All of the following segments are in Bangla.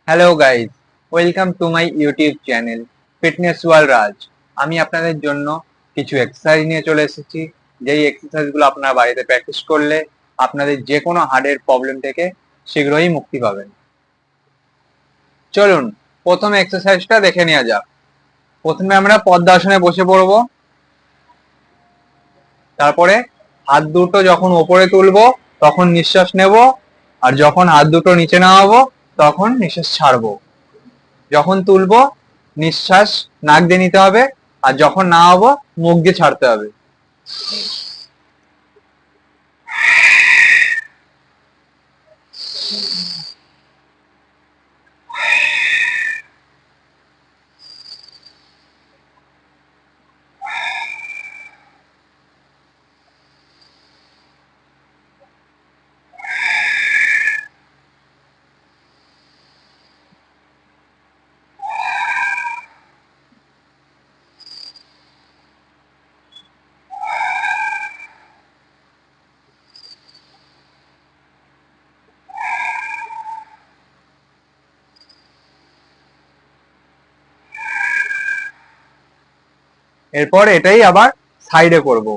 Hello guys, welcome to my YouTube channel fitness world Raj. আমি আপনাদের জন্য কিছু এক্সারসাইজ নিয়ে চলে এসেছি। যেই এক্সারসাইজগুলো আপনারা বাড়িতে প্র্যাকটিস করলে আপনাদের যে কোনো হার্টের প্রবলেম থেকে শীঘ্রই মুক্তি পাবেন। চলুন প্রথম এক্সারসাইজটা দেখে নেওয়া যাক। প্রথমে আমরা পদ্মাসনে বসে পড়বো। তারপরে হাত দুটো যখন ওপরে তুলবো তখন নিঃশ্বাস নেব, আর যখন হাত দুটো নিচে নামাবো তখন নিঃশ্বাস ছাড়বো। যখন তুলবো নিঃশ্বাস নাক দিয়ে নিতে হবে, আর যখন নামাবো মুখ দিয়ে ছাড়তে হবে। এরপর এটাই আবার সাইডে করব।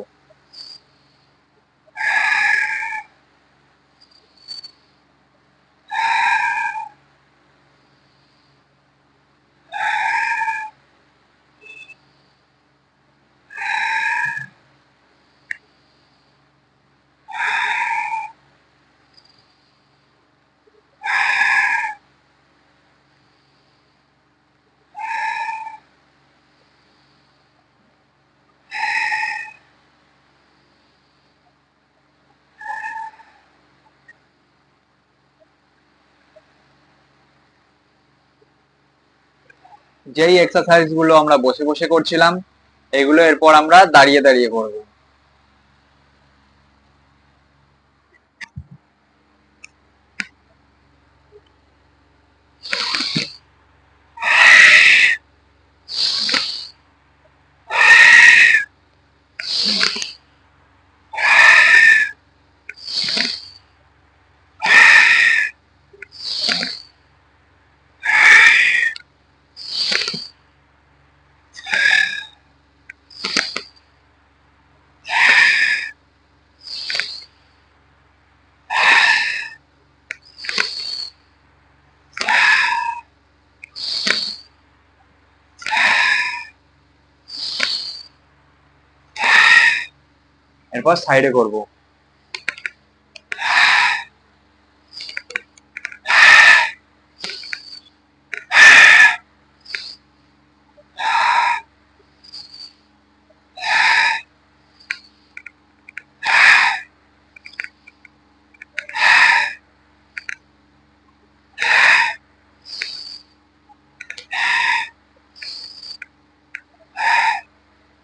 যেই এক্সারসাইজ গুলো আমরা বসে বসে করছিলাম, এগুলো এরপর আমরা দাঁড়িয়ে দাঁড়িয়ে করব। এরপর সাইডে করব।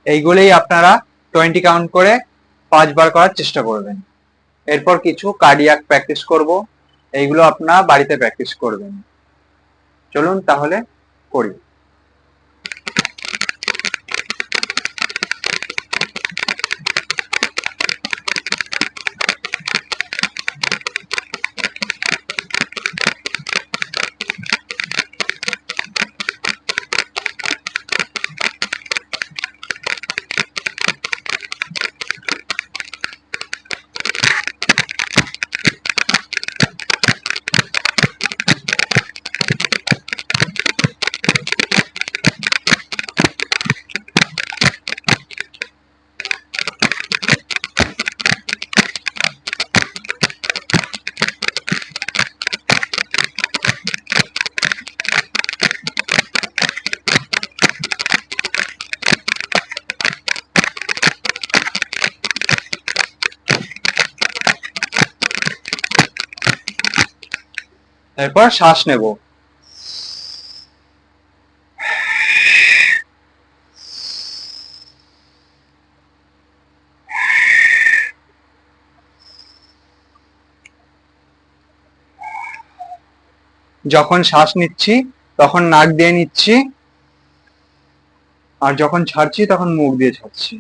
এইগুলোই আপনারা 20 কাউন্ট করে 5 বার করার চেষ্টা করবেন। এরপর কিছু কার্ডিয়াক প্র্যাকটিস করব। এইগুলো আপনারা বাড়িতে প্র্যাকটিস করবেন। চলুন তাহলে করি। এরপর শ্বাস নেব। যখন শ্বাস নিচ্ছি তখন নাক দিয়ে নিচ্ছি, আর যখন ছাড়ছি তখন মুখ দিয়ে ছাড়ছি।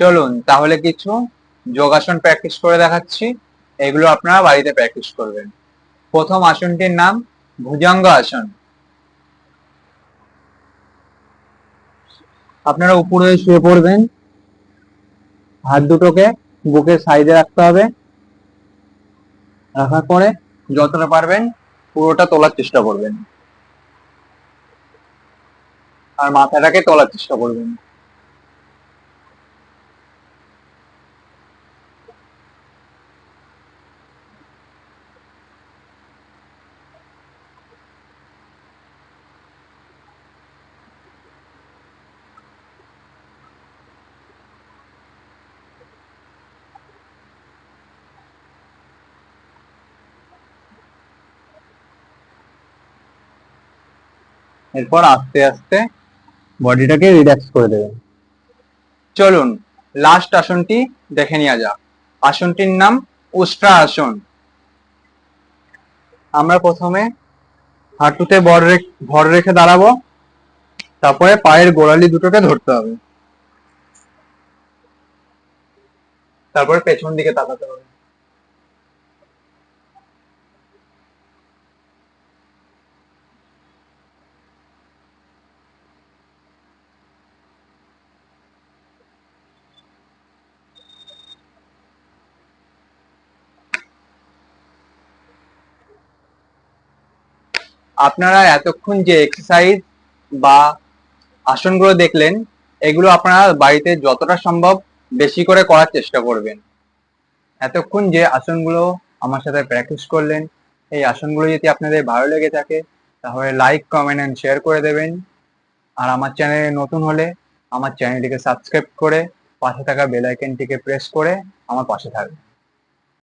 চলুন তাহলে কিছু যোগাসন প্র্যাকটিস করে দেখাচ্ছি, এগুলো আপনারা বাড়িতে প্র্যাকটিস করবেন। প্রথম আসনটির নাম ভুজঙ্গ আসন। আপনারা উপরে শুয়ে পড়বেন, হাত দুটোকে বুকের সাইডে রাখতে হবে, রাখার পরে যতটা পারবেন পুরোটা তোলার চেষ্টা করবেন আর মাথাটাকে তোলার চেষ্টা করবেন। এরপর আস্তে আস্তে বডিটাকে রিল্যাক্স করে দেবেন। চলুন লাস্ট আসনটি দেখে নেওয়া যাক। আসনটির নাম উষ্ট্রা আসন। আমরা প্রথমে হাঁটুতে ভর রেখে দাঁড়াবো, তারপরে পায়ের গোড়ালি দুটোকে ধরতে হবে, তারপরে পেছন দিকে তাকাতে হবে। আপনারা এতক্ষণ যে এক্সারসাইজ বা আসনগুলো দেখলেন, এগুলো আপনারা বাড়িতে যতটা সম্ভব বেশি করে করার চেষ্টা করবেন। এতক্ষণ যে আসনগুলো আমার সাথে প্র্যাকটিস করলেন, এই আসনগুলো যদি আপনাদের ভালো লেগে থাকে তাহলে লাইক, কমেন্ট এন্ড শেয়ার করে দেবেন। আর আমার চ্যানেলে নতুন হলে আমার চ্যানেলটিকে সাবস্ক্রাইব করে পাশে থাকা বেল আইকনটিকে প্রেস করে আমার পাশে থাকবেন।